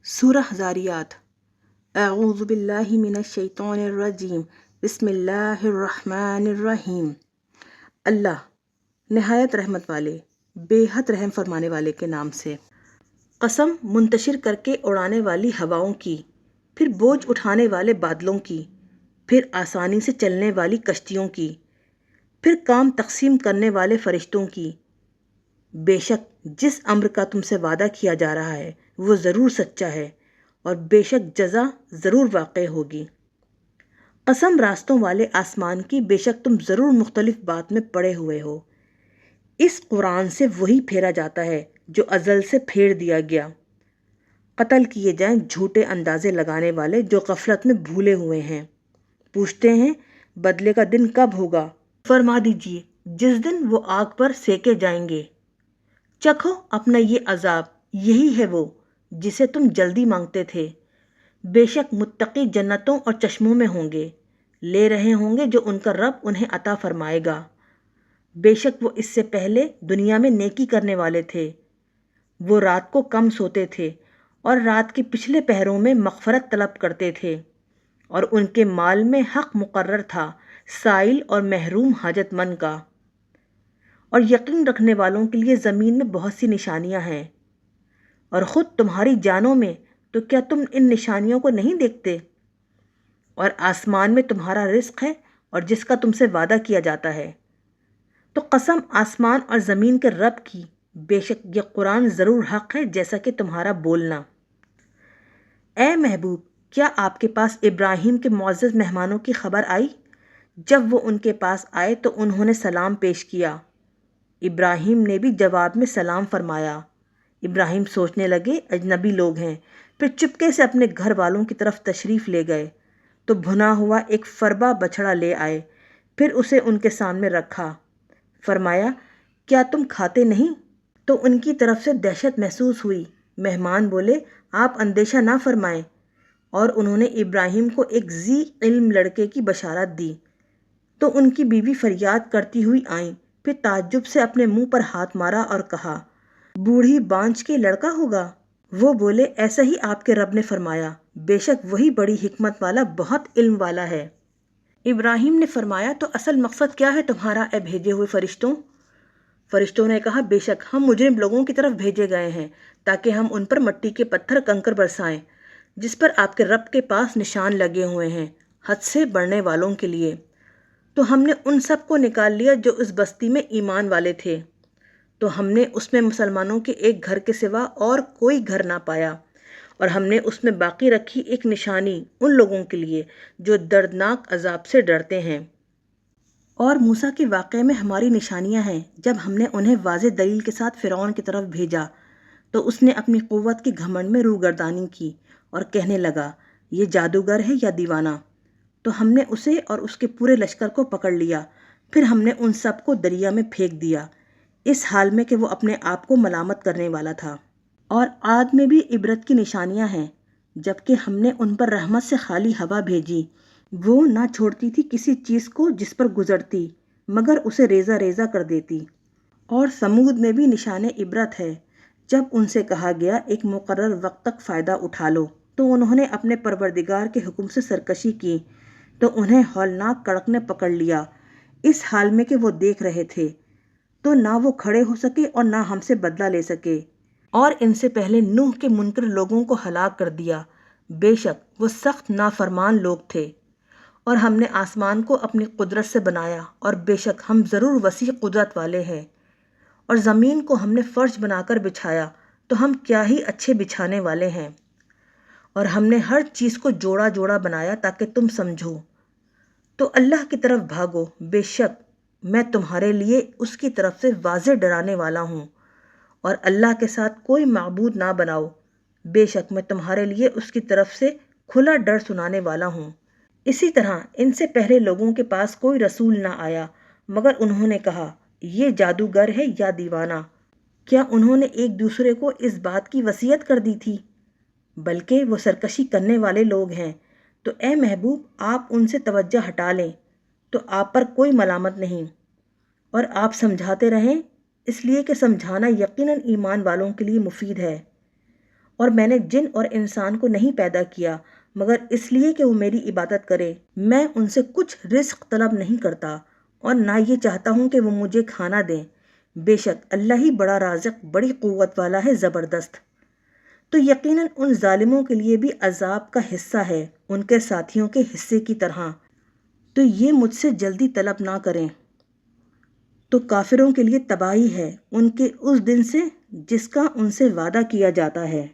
سورہ ذاریات۔ اعوذ باللہ من الشیطان الرجیم، بسم اللہ الرحمن الرحیم۔ اللہ نہایت رحمت والے، بے حد رحم فرمانے والے کے نام سے۔ قسم منتشر کر کے اڑانے والی ہواؤں کی، پھر بوجھ اٹھانے والے بادلوں کی، پھر آسانی سے چلنے والی کشتیوں کی، پھر کام تقسیم کرنے والے فرشتوں کی۔ بے شک جس امر کا تم سے وعدہ کیا جا رہا ہے وہ ضرور سچا ہے، اور بے شک جزا ضرور واقع ہوگی۔ قسم راستوں والے آسمان کی، بے شک تم ضرور مختلف بات میں پڑے ہوئے ہو۔ اس قرآن سے وہی پھیرا جاتا ہے جو ازل سے پھیر دیا گیا۔ قتل کیے جائیں جھوٹے اندازے لگانے والے جو غفلت میں بھولے ہوئے ہیں۔ پوچھتے ہیں بدلے کا دن کب ہوگا؟ فرما دیجئے جس دن وہ آگ پر سینکے جائیں گے۔ چکھو اپنا یہ عذاب، یہی ہے وہ جسے تم جلدی مانگتے تھے۔ بے شک متقی جنتوں اور چشموں میں ہوں گے، لے رہے ہوں گے جو ان کا رب انہیں عطا فرمائے گا۔ بے شک وہ اس سے پہلے دنیا میں نیکی کرنے والے تھے۔ وہ رات کو کم سوتے تھے اور رات کے پچھلے پہروں میں مغفرت طلب کرتے تھے، اور ان کے مال میں حق مقرر تھا سائل اور محروم حاجت مند کا۔ اور یقین رکھنے والوں کے لیے زمین میں بہت سی نشانیاں ہیں، اور خود تمہاری جانوں میں، تو کیا تم ان نشانیوں کو نہیں دیکھتے؟ اور آسمان میں تمہارا رزق ہے اور جس کا تم سے وعدہ کیا جاتا ہے۔ تو قسم آسمان اور زمین کے رب کی، بے شک یہ قرآن ضرور حق ہے جیسا کہ تمہارا بولنا۔ اے محبوب، کیا آپ کے پاس ابراہیم کے معزز مہمانوں کی خبر آئی؟ جب وہ ان کے پاس آئے تو انہوں نے سلام پیش کیا۔ ابراہیم نے بھی جواب میں سلام فرمایا۔ ابراہیم سوچنے لگے اجنبی لوگ ہیں، پھر چپکے سے اپنے گھر والوں کی طرف تشریف لے گئے تو بھنا ہوا ایک فربا بچھڑا لے آئے، پھر اسے ان کے سامنے رکھا۔ فرمایا کیا تم کھاتے نہیں؟ تو ان کی طرف سے دہشت محسوس ہوئی۔ مہمان بولے آپ اندیشہ نہ فرمائیں، اور انہوں نے ابراہیم کو ایک ذی علم لڑکے کی بشارت دی۔ تو ان کی بیوی فریاد کرتی ہوئی آئیں، پھر تعجب سے اپنے منہ پر ہاتھ مارا اور کہا بوڑھی بانجھ کے لڑکا ہوگا؟ وہ بولے ایسا ہی آپ کے رب نے فرمایا، بے شک وہی بڑی حکمت والا بہت علم والا ہے۔ ابراہیم نے فرمایا تو اصل مقصد کیا ہے تمہارا اے بھیجے ہوئے فرشتوں؟ فرشتوں نے کہا بے شک ہم مجرم لوگوں کی طرف بھیجے گئے ہیں تاکہ ہم ان پر مٹی کے پتھر کنکر برسائیں جس پر آپ کے رب کے پاس نشان لگے ہوئے ہیں حد سے بڑھنے والوں کے لیے۔ تو ہم نے ان سب کو نکال لیا جو اس بستی میں ایمان والے تھے، تو ہم نے اس میں مسلمانوں کے ایک گھر کے سوا اور کوئی گھر نہ پایا، اور ہم نے اس میں باقی رکھی ایک نشانی ان لوگوں کے لیے جو دردناک عذاب سے ڈرتے ہیں۔ اور موسیٰ کے واقعے میں ہماری نشانیاں ہیں۔ جب ہم نے انہیں واضح دلیل کے ساتھ فرعون کی طرف بھیجا تو اس نے اپنی قوت کی گھمنڈ میں روگردانی کی اور کہنے لگا یہ جادوگر ہے یا دیوانہ۔ تو ہم نے اسے اور اس کے پورے لشکر کو پکڑ لیا، پھر ہم نے ان سب کو دریا میں پھینک دیا، اس حال میں کہ وہ اپنے آپ کو ملامت کرنے والا تھا۔ اور عاد میں بھی عبرت کی نشانیاں ہیں، جبکہ ہم نے ان پر رحمت سے خالی ہوا بھیجی، وہ نہ چھوڑتی تھی کسی چیز کو جس پر گزرتی مگر اسے ریزہ ریزہ کر دیتی۔ اور ثمود میں بھی نشان عبرت ہے، جب ان سے کہا گیا ایک مقرر وقت تک فائدہ اٹھا لو تو انہوں نے اپنے پروردگار کے حکم سے سرکشی کی، تو انہیں ہولناک کڑک نے پکڑ لیا، اس حال میں کہ وہ دیکھ رہے تھے، تو نہ وہ کھڑے ہو سکے اور نہ ہم سے بدلہ لے سکے۔ اور ان سے پہلے نوح کے منکر لوگوں کو ہلاک کر دیا، بے شک وہ سخت نافرمان لوگ تھے۔ اور ہم نے آسمان کو اپنی قدرت سے بنایا، اور بے شک ہم ضرور وسیع قدرت والے ہیں۔ اور زمین کو ہم نے فرش بنا کر بچھایا، تو ہم کیا ہی اچھے بچھانے والے ہیں۔ اور ہم نے ہر چیز کو جوڑا جوڑا بنایا تاکہ تم سمجھو۔ تو اللہ کی طرف بھاگو، بے شک میں تمہارے لیے اس کی طرف سے واضح ڈرانے والا ہوں۔ اور اللہ کے ساتھ کوئی معبود نہ بناؤ، بے شک میں تمہارے لیے اس کی طرف سے کھلا ڈر سنانے والا ہوں۔ اسی طرح ان سے پہلے لوگوں کے پاس کوئی رسول نہ آیا مگر انہوں نے کہا یہ جادوگر ہے یا دیوانہ۔ کیا انہوں نے ایک دوسرے کو اس بات کی وصیت کر دی تھی؟ بلکہ وہ سرکشی کرنے والے لوگ ہیں۔ تو اے محبوب آپ ان سے توجہ ہٹا لیں تو آپ پر کوئی ملامت نہیں، اور آپ سمجھاتے رہیں، اس لیے کہ سمجھانا یقیناً ایمان والوں کے لیے مفید ہے۔ اور میں نے جن اور انسان کو نہیں پیدا کیا مگر اس لیے کہ وہ میری عبادت کرے۔ میں ان سے کچھ رزق طلب نہیں کرتا اور نہ یہ چاہتا ہوں کہ وہ مجھے کھانا دیں۔ بے شک اللہ ہی بڑا رازق، بڑی قوت والا ہے، زبردست۔ تو یقیناً ان ظالموں کے لیے بھی عذاب کا حصہ ہے، ان کے ساتھیوں کے حصے کی طرح۔ تو یہ مجھ سے جلدی طلب نہ کریں۔ تو کافروں کے لیے تباہی ہے ان کے اس دن سے جس کا ان سے وعدہ کیا جاتا ہے۔